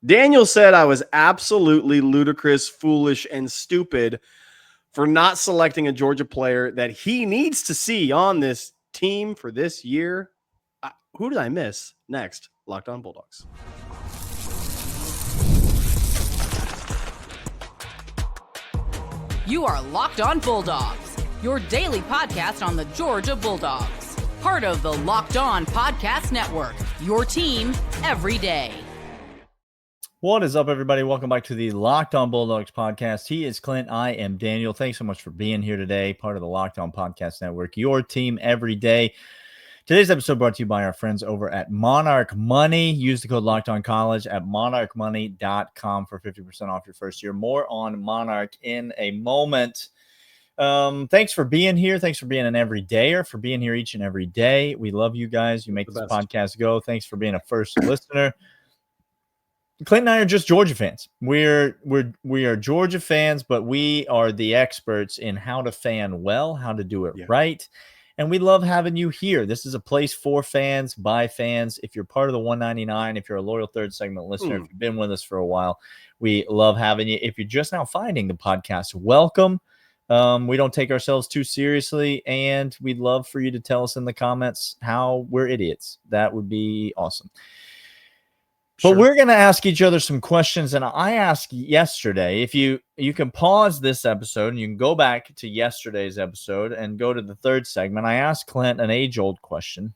Daniel said I was absolutely ludicrous, foolish, and stupid for not selecting a Georgia player that he needs to see on this team for this year. Who did I miss? Next, Locked On Bulldogs. You are Locked On Bulldogs, your daily podcast on the Georgia Bulldogs. Part of the Locked On Podcast Network, your team every day. What is up, everybody? Welcome back to the Locked On Bulldogs podcast. He is Clint. I am Daniel. Thanks so much for being here today. Part of the Locked On Podcast Network, your team every day. Today's episode brought to you by our friends over at Monarch Money. Use the code LOCKEDONCollege at monarchmoney.com for 50% off your first year. More on Monarch in a moment. Thanks for being here. Thanks for being an everydayer, for being here each and every day. We love you guys. You make this podcast go. Thanks for being a first listener. Clint and I are just Georgia fans. We are Georgia fans, but we are the experts in how to fan well, how to do it right. And we love having you here. This is a place for fans, by fans. If you're part of the 199, if you're a loyal third segment listener, if you've been with us for a while, we love having you. If you're just now finding the podcast, welcome. We don't take ourselves too seriously, and we'd love for you to tell us in the comments how we're idiots. That would be awesome. But we're going to ask each other some questions, and I asked yesterday, if you can pause this episode and you can go back to yesterday's episode and go to the third segment. I asked Clint an age-old question.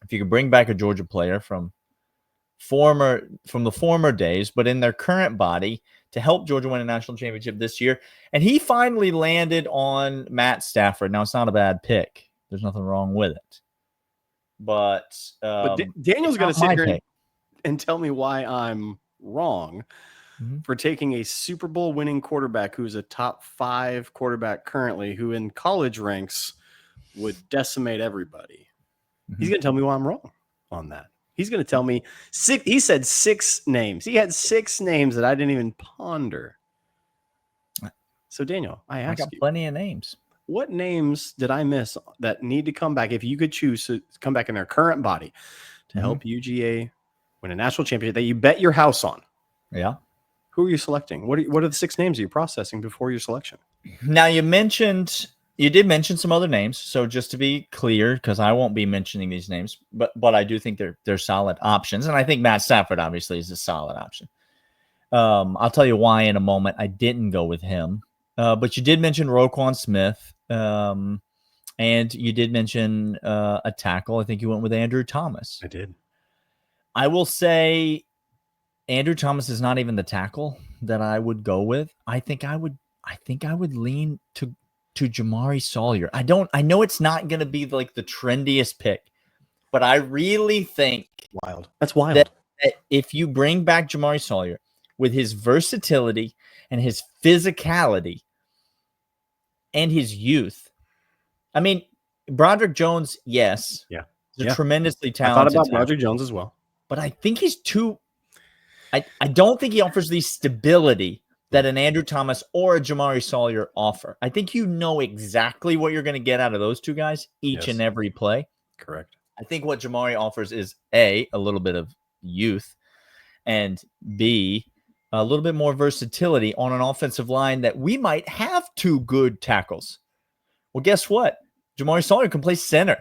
If you could bring back a Georgia player from the former days, but in their current body to help Georgia win a national championship this year. And he finally landed on Matt Stafford. Now, it's not a bad pick. There's nothing wrong with it. But Daniel's going to sit here and tell me why I'm wrong for taking a Super Bowl winning quarterback who's a top 5 quarterback currently, who in college ranks would decimate everybody. He's going to tell me why I'm wrong on that. He's going to tell me he said 6 names. He had 6 names that I didn't even ponder. So Daniel, I got plenty of names. What names did I miss that need to come back if you could choose to come back in their current body to help UGA win a national championship that you bet your house on? Yeah. Who are you selecting? What are the 6 names you're processing before your selection? Now, you did mention some other names. So just to be clear, because I won't be mentioning these names, but I do think they're solid options. And I think Matt Stafford obviously is a solid option. I'll tell you why in a moment I didn't go with him. But you did mention Roquan Smith. And you did mention a tackle. I think you went with Andrew Thomas. I did. I will say Andrew Thomas is not even the tackle that I would go with. I think I would lean to Jamari Sawyer. I know it's not going to be like the trendiest pick, but I really think That's wild. That if you bring back Jamari Sawyer with his versatility and his physicality and his youth, I mean, Broderick Jones, yes. Yeah. He's a tremendously talented. I thought about Broderick Jones as well. But I think he's too – I don't think he offers the stability that an Andrew Thomas or a Jamari Sawyer offer. I think you know exactly what you're going to get out of those two guys each and every play. Correct. I think what Jamari offers is, A, a little bit of youth, and B, a little bit more versatility on an offensive line that we might have 2 good tackles. Well, guess what? Jamari Sawyer can play center.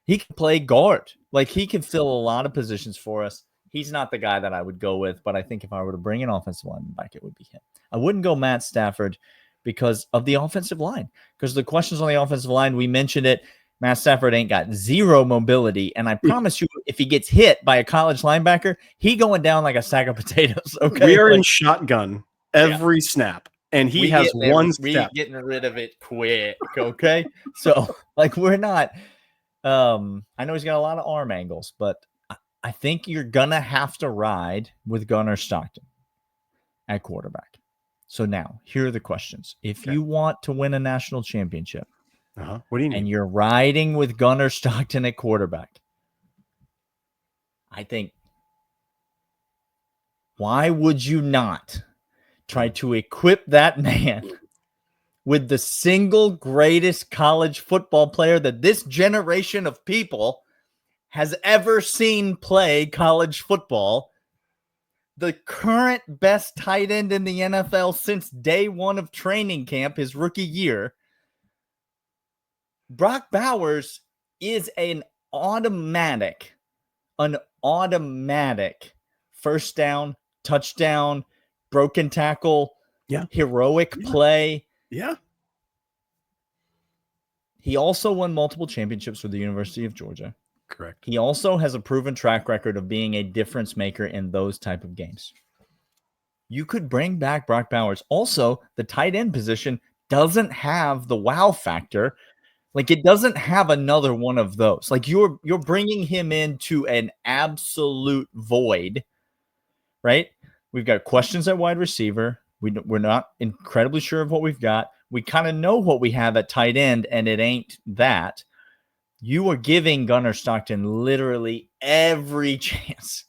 He can play guard. Like, he can fill a lot of positions for us. He's not the guy that I would go with, but I think if I were to bring an offensive lineman back, it would be him. I wouldn't go Matt Stafford because of the offensive line. Because the questions on the offensive line, we mentioned it, Matt Stafford ain't got 0 mobility. And I promise you, if he gets hit by a college linebacker, he going down like a sack of potatoes. Okay, we are in shotgun every snap. And he has one step. We're getting rid of it quick, okay? So, like, we're not I know he's got a lot of arm angles, but I think you're going to have to ride with Gunnar Stockton at quarterback. So now, here are the questions. If you want to win a national championship, what do you need? And you're riding with Gunnar Stockton at quarterback, I think, why would you not try to equip that man with the single greatest college football player that this generation of people has ever seen play college football, the current best tight end in the NFL since day one of training camp, his rookie year. Brock Bowers is an automatic first down, touchdown, broken tackle, heroic play. Yeah. He also won multiple championships with the University of Georgia. Correct. He also has a proven track record of being a difference maker in those type of games. You could bring back Brock Bowers. Also, the tight end position doesn't have the wow factor. Like, it doesn't have another one of those. Like, you're bringing him into an absolute void, right? We've got questions at wide receiver. We're not incredibly sure of what we've got. We kind of know what we have at tight end, and it ain't that. You are giving Gunnar Stockton literally every chance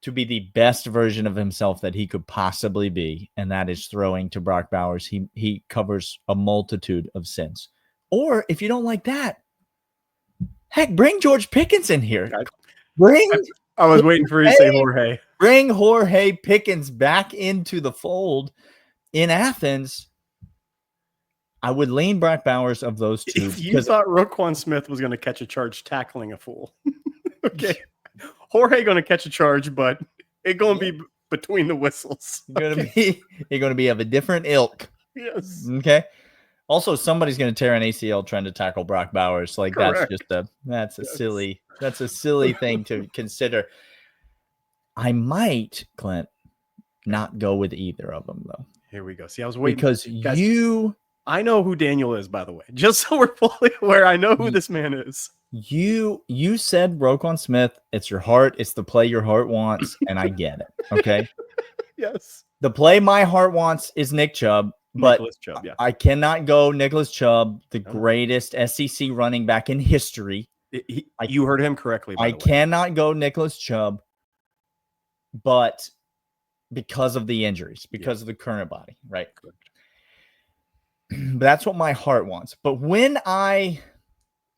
to be the best version of himself that he could possibly be, and that is throwing to Brock Bowers. He covers a multitude of sins. Or if you don't like that, heck, bring George Pickens in here. I was waiting for you to say Jorge. Bring Jorge Pickens back into the fold in Athens. I would lean Brock Bowers of those two. If you thought Roquan Smith was going to catch a charge tackling a fool, okay. Jorge going to catch a charge, but it's going to be between the whistles. You're going to be of a different ilk. Yes. Okay. Also, somebody's going to tear an ACL trying to tackle Brock Bowers. Like, correct. That's a silly thing to consider. I might, Clint, not go with either of them though. Here we go. See, I was waiting because I know who Daniel is, by the way. Just so we're fully aware, I know who this man is. You said Roquan Smith. It's your heart. It's the play your heart wants, and I get it. Okay. Yes. The play my heart wants is Nick Chubb, but Chubb, yeah. I cannot go Nicholas Chubb, the greatest SEC running back in history. You heard him correctly. I cannot go Nicholas Chubb, but because of the injuries, because of the current body, right? Correct. But that's what my heart wants. But when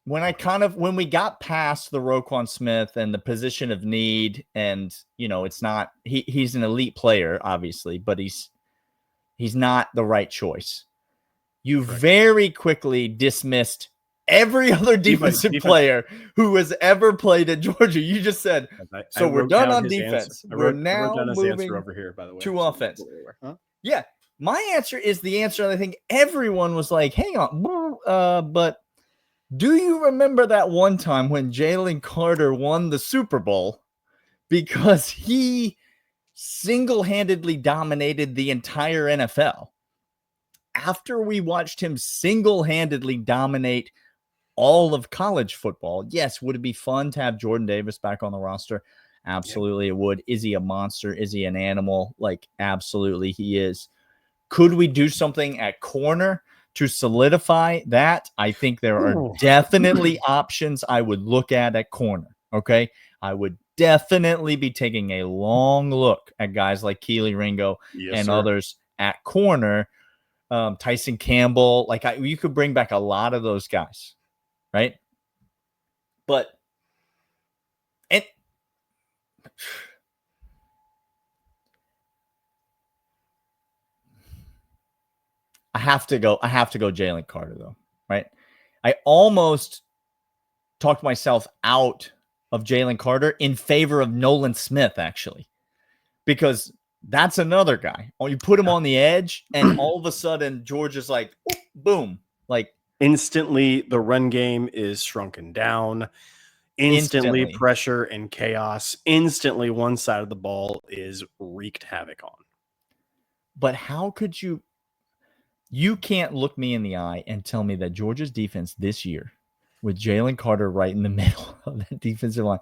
we got past the Roquan Smith and the position of need, and it's not he's an elite player, obviously, but he's not the right choice. You very quickly dismissed every other defensive player who has ever played at Georgia. You just said, we're done on defense. We're now moving over here, by the way, to offense. Huh? Yeah. My answer is the answer I think everyone was like, hang on. But do you remember that one time when Jalen Carter won the Super Bowl because he single-handedly dominated the entire NFL? After we watched him single-handedly dominate all of college football, yes, would it be fun to have Jordan Davis back on the roster? Absolutely, it would. Is he a monster? Is he an animal? Like, absolutely, he is. Could we do something at corner to solidify that? I think there are definitely options I would look at corner. Okay. I would definitely be taking a long look at guys like Keely Ringo and others at corner. Tyson Campbell, you could bring back a lot of those guys, right? But I have to go Jalen Carter though, right? I almost talked myself out of Jalen Carter in favor of Nolan Smith, actually, because that's another guy. You put him on the edge, and all of a sudden, Georgia's like, boom, like instantly the run game is shrunken down. Instantly pressure and chaos. Instantly, one side of the ball is wreaked havoc on. But how could you? You can't look me in the eye and tell me that Georgia's defense this year, with Jalen Carter right in the middle of that defensive line,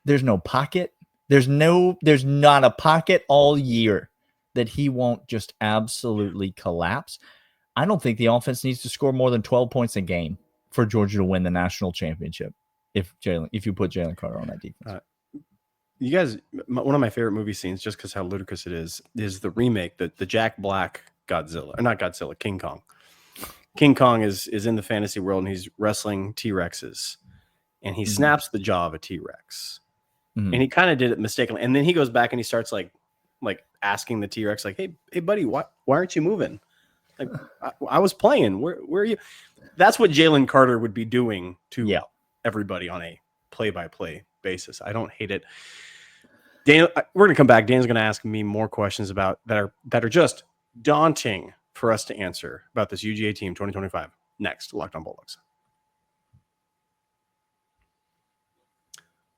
there's no pocket. There's not a pocket all year that he won't just absolutely collapse. I don't think the offense needs to score more than 12 points a game for Georgia to win the national championship. If you put Jalen Carter on that defense. You guys, one of my favorite movie scenes, just because how ludicrous it is the remake, the Jack Black Godzilla, or not Godzilla, King Kong. King Kong is in the fantasy world, and he's wrestling T-Rexes, and he snaps the jaw of a T-Rex. and he kind of did it mistakenly. And then he goes back and he starts like asking the T-Rex, like, hey, buddy, why aren't you moving? Like, I was playing. Where are you? That's what Jalen Carter would be doing to everybody on a play-by-play basis. I don't hate it. Daniel, we're going to come back. Dan's going to ask me more questions about that are just daunting for us to answer about this UGA team 2025. Next, Locked On Bulldogs.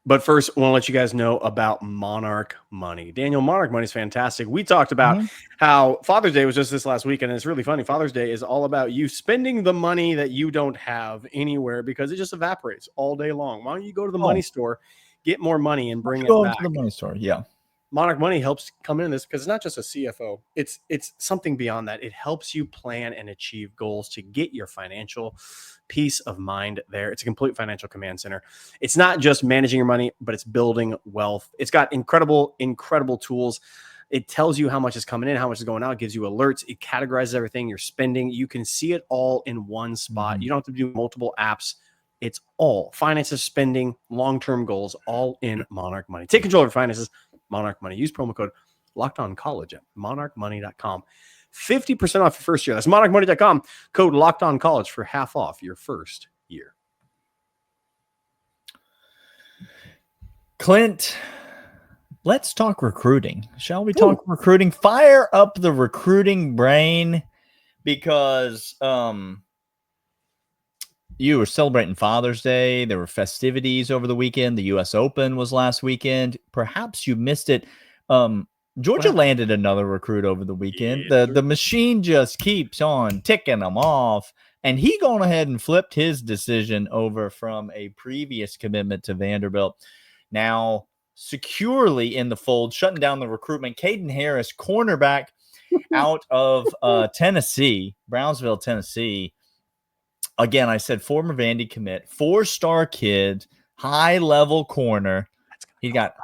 But first, I want to let you guys know about Monarch Money. Daniel, Monarch Money is fantastic. We talked about how Father's Day was just this last weekend, and it's really funny. Father's Day is all about you spending the money that you don't have anywhere because it just evaporates all day long. Why don't you go to the money store, get more money, and bring it back? To the money store, yeah. Monarch Money helps come in this because it's not just a CFO. It's something beyond that. It helps you plan and achieve goals to get your financial peace of mind there. It's a complete financial command center. It's not just managing your money, but it's building wealth. It's got incredible tools. It tells you how much is coming in, how much is going out. It gives you alerts. It categorizes everything you're spending. You can see it all in one spot. You don't have to do multiple apps. It's all finances, spending, long-term goals, all in Monarch Money. Take control of your finances. Monarch Money. Use promo code LOCKEDONCollege at monarchmoney.com. 50% off your first year. That's monarchmoney.com. Code LOCKEDONCollege for half off your first year. Clint, let's talk recruiting. Shall we talk recruiting? Fire up the recruiting brain because you were celebrating Father's Day. There were festivities over the weekend. The U.S. Open was last weekend. Perhaps you missed it. Georgia landed another recruit over the weekend. The machine just keeps on ticking them off. And he gone ahead and flipped his decision over from a previous commitment to Vanderbilt. Now securely in the fold, shutting down the recruitment. Caden Harris, cornerback out of Tennessee, Brownsville, Tennessee. Again, I said former Vandy commit, 4-star kid, high-level corner. He got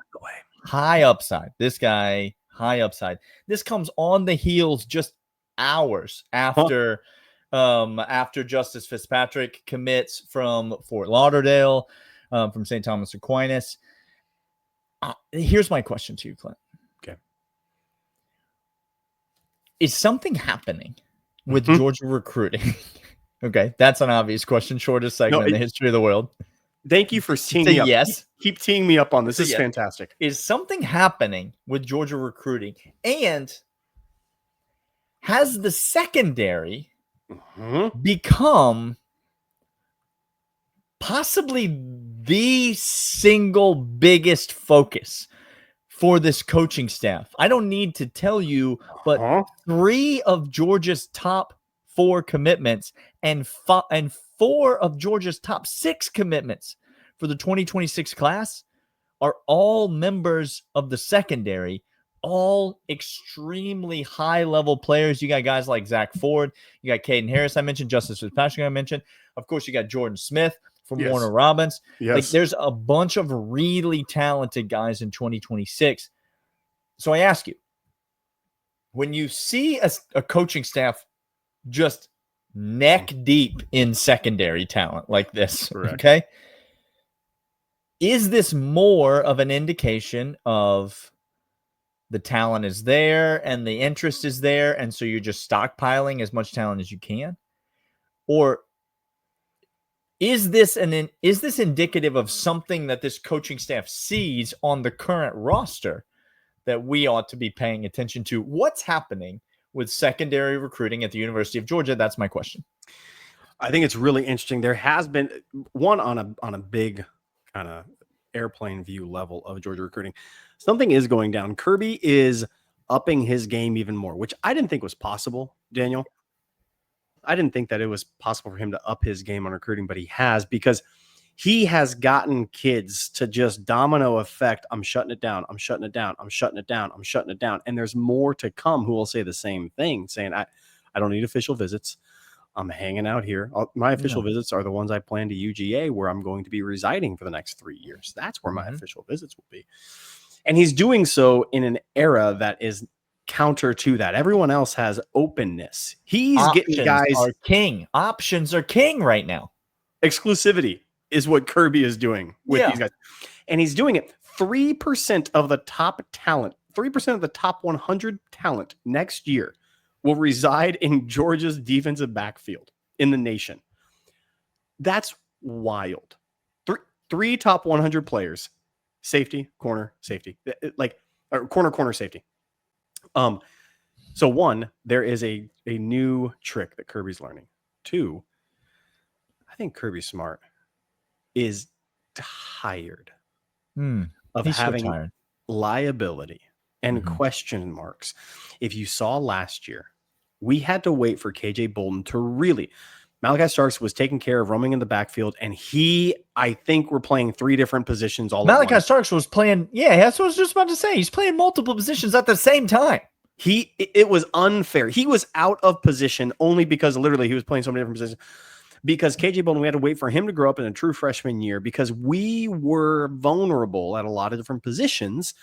high upside. This guy, high upside. This comes on the heels just hours after Justice Fitzpatrick commits from Fort Lauderdale, from St. Thomas Aquinas. Here's my question to you, Clint. Okay. Is something happening with Georgia recruiting? Okay, that's an obvious question. Shortest segment in the history of the world. Thank you for teeing me up. Yes. Keep teeing me up on this. This is fantastic. Is something happening with Georgia recruiting? And has the secondary become possibly the single biggest focus for this coaching staff? I don't need to tell you, but 3 of Georgia's top 4 commitments and 4 of Georgia's top 6 commitments for the 2026 class are all members of the secondary, all extremely high-level players. You got guys like Zach Ford. You got Caden Harris, I mentioned. Justice Fitzpatrick, I mentioned. Of course, you got Jordan Smith from Warner Robins. Like, there's a bunch of really talented guys in 2026. So I ask you, when you see a coaching staff just neck deep in secondary talent like this, okay? Is this more of an indication of the talent is there and the interest is there, and so you're just stockpiling as much talent as you can? Or is this indicative of something that this coaching staff sees on the current roster that we ought to be paying attention to? What's happening with secondary recruiting at the University of Georgia? That's my question. I think it's really interesting. There has been one on a big kind of airplane view level of Georgia recruiting. Something is going down. Kirby is upping his game even more, which I didn't think was possible, Daniel. I didn't think that it was possible for him to up his game on recruiting, but he has, because he has gotten kids to just domino effect. I'm shutting it down. I'm shutting it down. I'm shutting it down. I'm shutting it down. And there's more to come who will say the same thing, saying, I don't need official visits. I'm hanging out here. My official visits are the ones I plan to UGA, where I'm going to be residing for the next 3 years. That's where my official visits will be. And he's doing so in an era that is counter to that. Everyone else has openness. He's getting guys. Options are king right now. Exclusivity is what Kirby is doing with these guys. And he's doing it 3% of the top talent, 3% of the top 100 talent next year will reside in Georgia's defensive backfield in the nation. That's wild. Three top 100 players, safety, corner, safety, corner, safety. So one, there is a new trick that Kirby's learning. Two, I think Kirby Smart is tired of having liability and question marks. If you saw last year, we had to wait for KJ Bolden to really. Malachi Starks was taking care of roaming in the backfield, and I think we're playing three different positions all at once. Malachi Starks was playing, that's what I was just about to say. He's playing multiple positions at the same time. It was unfair. He was out of position only because literally he was playing so many different positions. Because KJ Bolden, we had to wait for him to grow up in a true freshman year because we were vulnerable at a lot of different positions,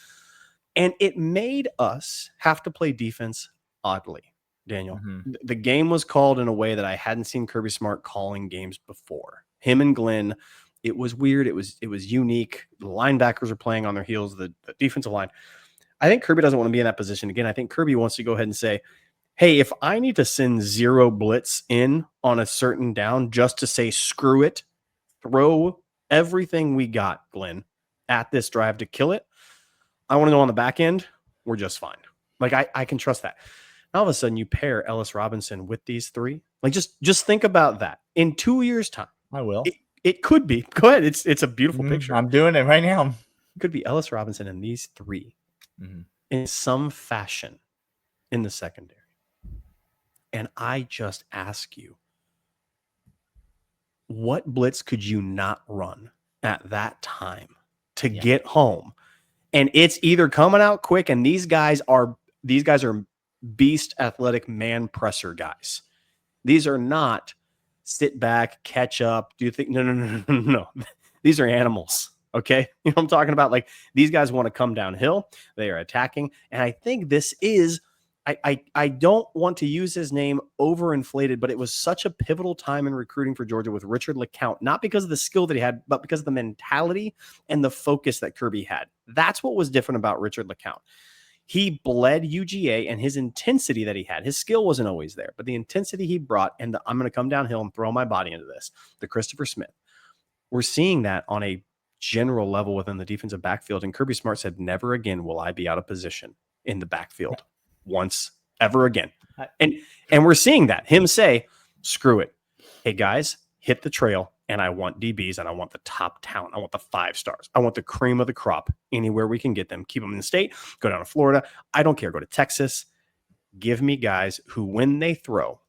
and it made us have to play defense oddly. Daniel, the game was called in a way that I hadn't seen Kirby Smart calling games before. Him and Glenn, it was weird. It was unique. The linebackers are playing on their heels, the defensive line. I think Kirby doesn't want to be in that position again. I think Kirby wants to go ahead and say, hey, if I need to send 0 blitz in on a certain down just to say, screw it, throw everything we got, Glenn, at this drive to kill it, I want to know on the back end, we're just fine. Like, I can trust that. All of a sudden, you pair Ellis Robinson with these three. Like, just think about that. In 2 years' time, I will. It could be. Go ahead. It's a beautiful picture. I'm doing it right now. It could be Ellis Robinson and these three in some fashion in the secondary. And I just ask you, what blitz could you not run at that time to get home? And it's either coming out quick, and these guys are beast athletic man presser guys. These are not sit back, catch up. Do you think? No. These are animals. Okay. You know what I'm talking about? Like, these guys want to come downhill. They are attacking. And I think this is, I don't want to use his name overinflated, but it was such a pivotal time in recruiting for Georgia with Richard LeCount, not because of the skill that he had, but because of the mentality and the focus that Kirby had. That's what was different about Richard LeCount. He bled UGA, and his intensity that he had, his skill wasn't always there, but the intensity he brought, and I'm going to come downhill and throw my body into this, the Christopher Smith. We're seeing that on a general level within the defensive backfield. And Kirby Smart said, never again will I be out of position in the backfield once ever again. And we're seeing that, him say, screw it. Hey guys, hit the trail. And I want DBs, and I want the top talent. I want the 5 stars. I want the cream of the crop anywhere we can get them. Keep them in the state. Go down to Florida. I don't care. Go to Texas. Give me guys who, when they throw,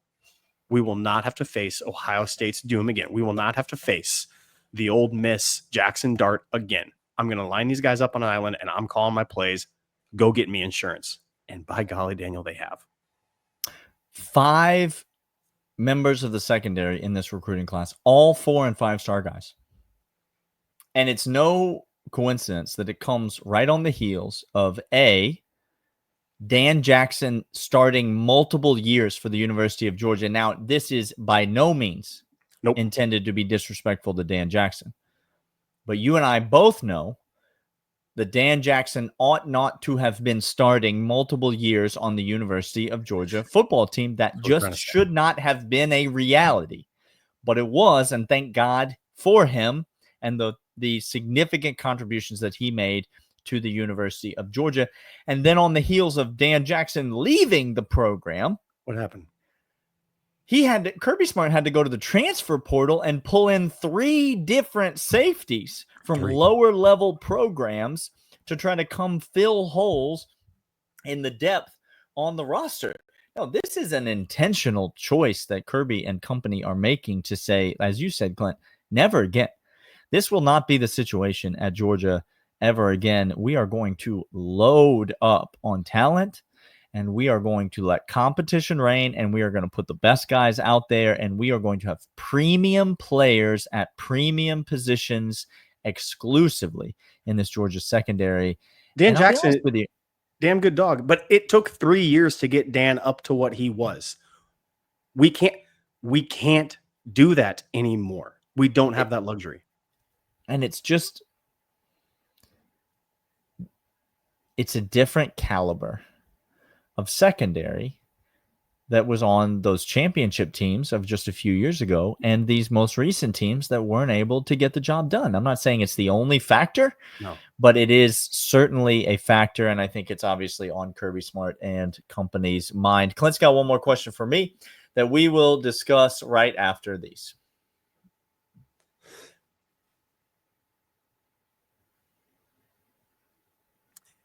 we will not have to face Ohio State's doom again. We will not have to face the Ole Miss Jackson Dart again. I'm going to line these guys up on an island, and I'm calling my plays. Go get me insurance. And by golly, Daniel, they have 5 members of the secondary in this recruiting class, all 4- and 5-star guys. And it's no coincidence that it comes right on the heels of Dan Jackson starting multiple years for the University of Georgia. Now, this is by no means intended to be disrespectful to Dan Jackson. But you and I both know that Dan Jackson ought not to have been starting multiple years on the University of Georgia football team. That just should not have been a reality. But it was, and thank God for him and the significant contributions that he made to the University of Georgia. And then on the heels of Dan Jackson leaving the program, what happened? Kirby Smart had to go to the transfer portal and pull in 3 different safeties from lower level programs to try to come fill holes in the depth on the roster. Now, this is an intentional choice that Kirby and company are making to say, as you said, Clint, never again. This will not be the situation at Georgia ever again. We are going to load up on talent, and we are going to let competition reign, and we are going to put the best guys out there, and we are going to have premium players at premium positions exclusively in this Georgia secondary. Dan Jackson, with you, damn good dog, but it took 3 years to get Dan up to what he was. We can't do that anymore. We don't have that luxury. And it's just, it's a different caliber of secondary that was on those championship teams of just a few years ago and these most recent teams that weren't able to get the job done. I'm not saying it's the only factor, but it is certainly a factor, and I think it's obviously on Kirby Smart and company's mind. Clint's got one more question for me that we will discuss right after these.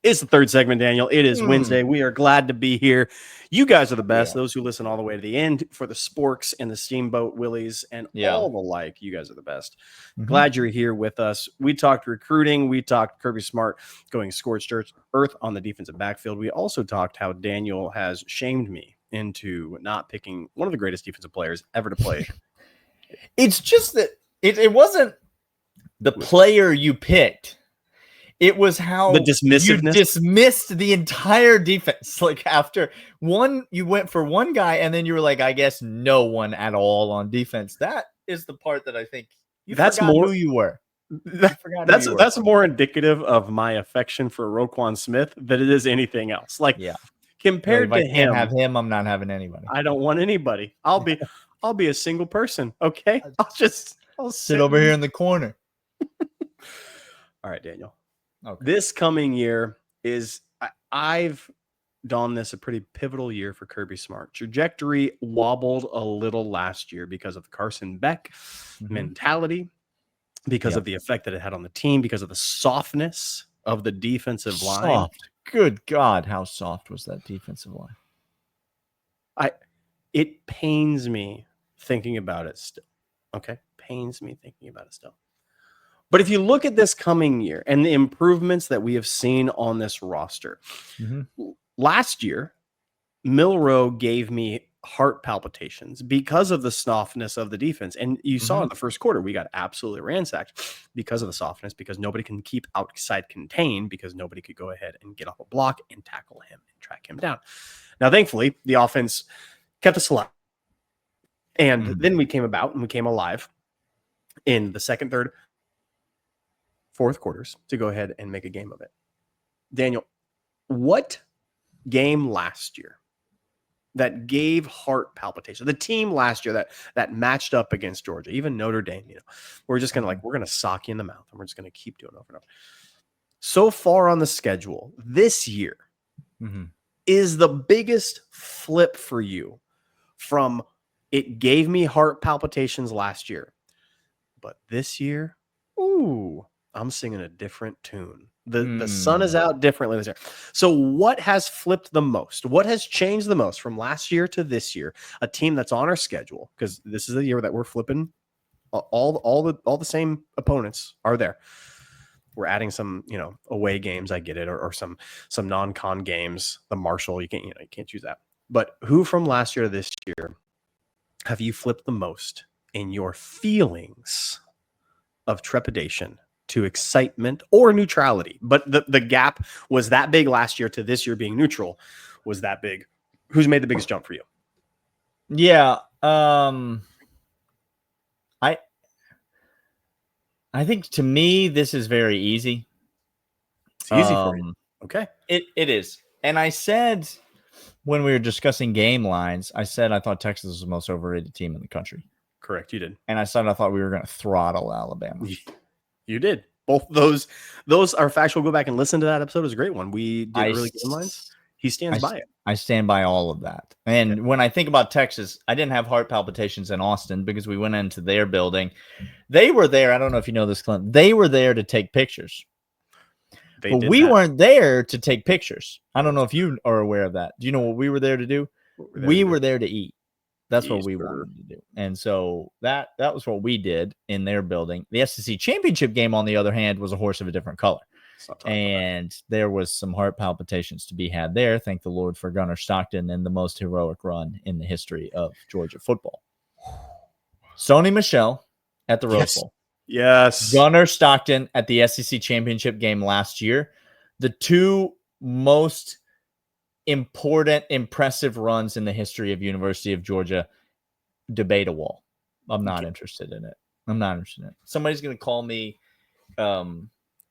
It's the third segment, Daniel. It is Wednesday. We are glad to be here. You guys are the best. Those who listen all the way to the end for the Sporks and the Steamboat Willies and all the like. You guys are the best. Glad you're here with us. We talked recruiting. We talked Kirby Smart going scorched earth on the defensive backfield. We also talked how Daniel has shamed me into not picking one of the greatest defensive players ever to play. It's just that it wasn't the player you picked. It was how the dismissiveness. You dismissed the entire defense. Like after one, you went for one guy, and then you were like, I guess no one at all on defense. That is the part that I think that's more who you were. That's more indicative of my affection for Roquan Smith than it is anything else. Like compared to him, can't have him, I'm not having anybody. I don't want anybody. I'll be a single person. Okay. I'll sit over here in the corner. All right, Daniel. Okay. This coming year is, I've done this a pretty pivotal year for Kirby Smart. Trajectory wobbled a little last year because of the Carson Beck mentality, because of the effect that it had on the team, because of the softness of the defensive line. Good God, how soft was that defensive line? It pains me thinking about it still. Okay? Pains me thinking about it still. But if you look at this coming year and the improvements that we have seen on this roster, last year, Milroe gave me heart palpitations because of the softness of the defense. And you saw in the first quarter, we got absolutely ransacked because of the softness, because nobody can keep outside contained, because nobody could go ahead and get off a block and tackle him and track him down. Now, thankfully, the offense kept us alive. And then we came about and we came alive in the second, third, fourth quarters to go ahead and make a game of it. Daniel, what game last year that gave heart palpitation? The team last year that matched up against Georgia, even Notre Dame, we're just going to we're going to sock you in the mouth and we're just going to keep doing it over and over. So far on the schedule this year is the biggest flip for you from it gave me heart palpitations last year, but this year, I'm singing a different tune. The sun is out differently this year. So what has flipped the most? What has changed the most from last year to this year? A team that's on our schedule, because this is the year that we're flipping. All the same opponents are there. We're adding some, away games. I get it, or some non-con games. The Marshall, you can't choose that. But who from last year to this year have you flipped the most in your feelings of trepidation to excitement or neutrality? But the gap was that big last year to this year being neutral was that big. Who's made the biggest jump for you? Yeah. I think to me, this is very easy. It's easy for you. Okay. It is. And I said when we were discussing game lines, I said I thought Texas was the most overrated team in the country. Correct. You did. And I said I thought we were going to throttle Alabama. You did. Both those are factual. Go back and listen to that episode. It was a great one. We did early game lines. He stands by it. I stand by all of that. And when I think about Texas, I didn't have heart palpitations in Austin because we went into their building. They were there. I don't know if you know this, Clint. They were there to take pictures. But we weren't there to take pictures. I don't know if you are aware of that. Do you know what we were there to do? We were there to eat. That's what we wanted to do. And so that was what we did in their building. The SEC championship game, on the other hand, was a horse of a different color. And there was some heart palpitations to be had there. Thank the Lord for Gunnar Stockton and the most heroic run in the history of Georgia football. Sony Michel at the Rose Bowl. Yes. Gunnar Stockton at the SEC championship game last year. The two most important, impressive runs in the history of University of Georgia. Debatable. I'm not interested in it. Somebody's going to call me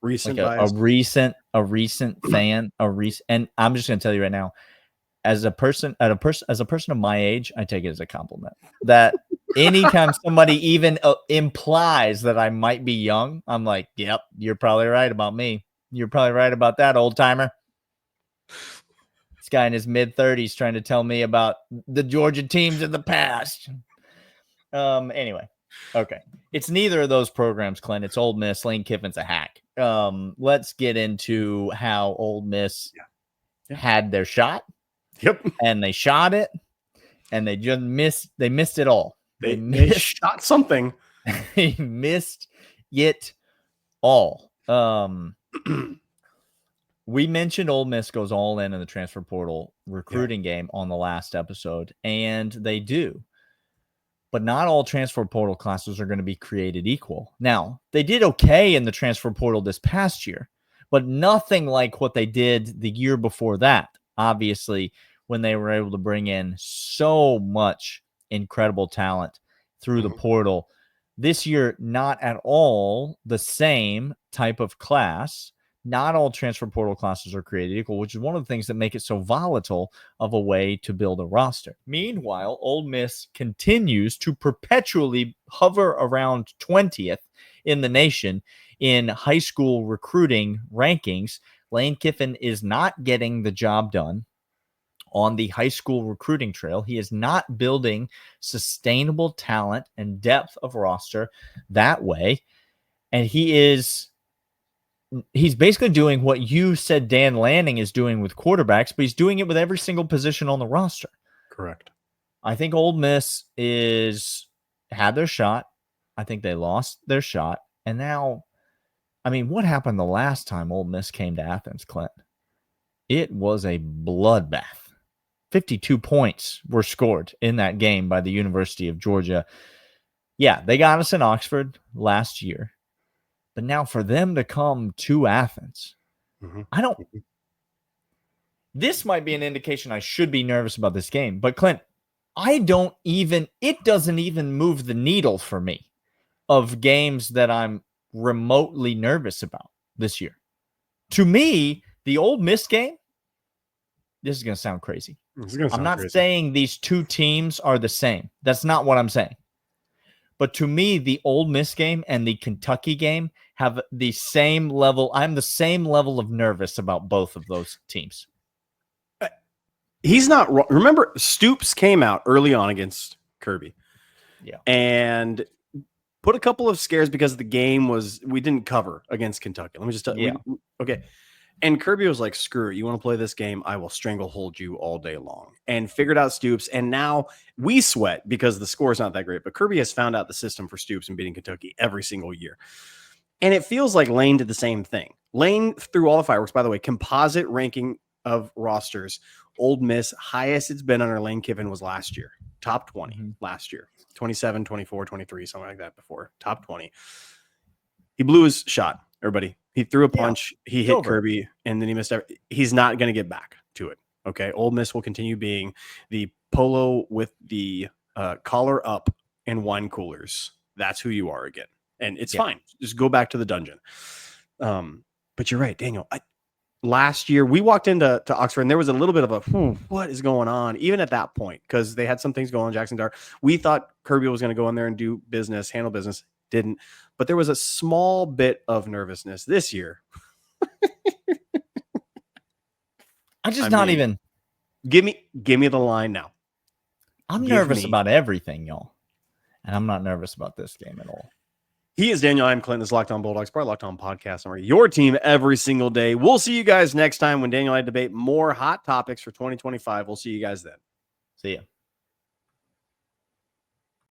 Recent like bias. a recent fan, and I'm just gonna tell you right now, as a person of my age, I take it as a compliment. That anytime somebody even implies that I might be young, I'm like, yep, you're probably right about me. You're probably right about that, old timer. This guy in his mid-30s trying to tell me about the Georgia teams in the past. Anyway, okay. It's neither of those programs, Clint. It's Ole Miss. Lane Kiffin's a hack. Let's get into how Ole Miss had their shot. Yep. And they shot it, and they just missed. They missed it all. They shot something. They missed it all. We mentioned Ole Miss goes all in the transfer portal recruiting game on the last episode, and they do. But not all transfer portal classes are going to be created equal. Now, they did okay in the transfer portal this past year, but nothing like what they did the year before that. Obviously, when they were able to bring in so much incredible talent through the portal. This year, not at all the same type of class. Not all transfer portal classes are created equal, which is one of the things that make it so volatile of a way to build a roster. Meanwhile, Ole Miss continues to perpetually hover around 20th in the nation in high school recruiting rankings. Lane Kiffin is not getting the job done on the high school recruiting trail. He is not building sustainable talent and depth of roster that way. And he's basically doing what you said Dan Lanning is doing with quarterbacks, but he's doing it with every single position on the roster. Correct. I think Ole Miss had their shot. I think they lost their shot. And now, I mean, what happened the last time Ole Miss came to Athens, Clint? It was a bloodbath. 52 points were scored in that game by the University of Georgia. Yeah, they got us in Oxford last year. But now for them to come to Athens, this might be an indication I should be nervous about this game. But Clint, it doesn't even move the needle for me of games that I'm remotely nervous about this year. To me, the Ole Miss game, this is going to sound crazy. I'm not saying these two teams are the same. That's not what I'm saying. But to me, the Ole Miss game and the Kentucky game have the same level. I'm the same level of nervous about both of those teams. He's not wrong. Remember, Stoops came out early on against Kirby. Yeah. And put a couple of scares because the game we didn't cover against Kentucky. Let me just tell you. Okay. And Kirby was like, screw it. You want to play this game? I will stranglehold you all day long. And figured out Stoops. And now we sweat because the score is not that great. But Kirby has found out the system for Stoops and beating Kentucky every single year. And it feels like Lane did the same thing. Lane threw all the fireworks. By the way, composite ranking of rosters. Ole Miss, highest it's been under Lane Kiffin was last year. Top 20 last year. 27, 24, 23, something like that before. Top 20. He blew his shot, everybody. He threw a punch, he hit Kirby, and then he missed everything. He's not going to get back to it, okay? Ole Miss will continue being the polo with the collar up and wine coolers. That's who you are again. And it's fine. Just go back to the dungeon. But you're right, Daniel. Last year, we walked into Oxford, and there was a little bit of a, what is going on? Even at that point, because they had some things going on, Jackson Dart. We thought Kirby was going to go in there and do business, handle business. Didn't. But there was a small bit of nervousness this year. Even. Give me the line now. I'm nervous about everything, y'all. And I'm not nervous about this game at all. He is Daniel. I'm Clint. This is Locked On Bulldogs, part of Locked On Podcast. I'm your team every single day. We'll see you guys next time when Daniel and I debate more hot topics for 2025. We'll see you guys then. See ya.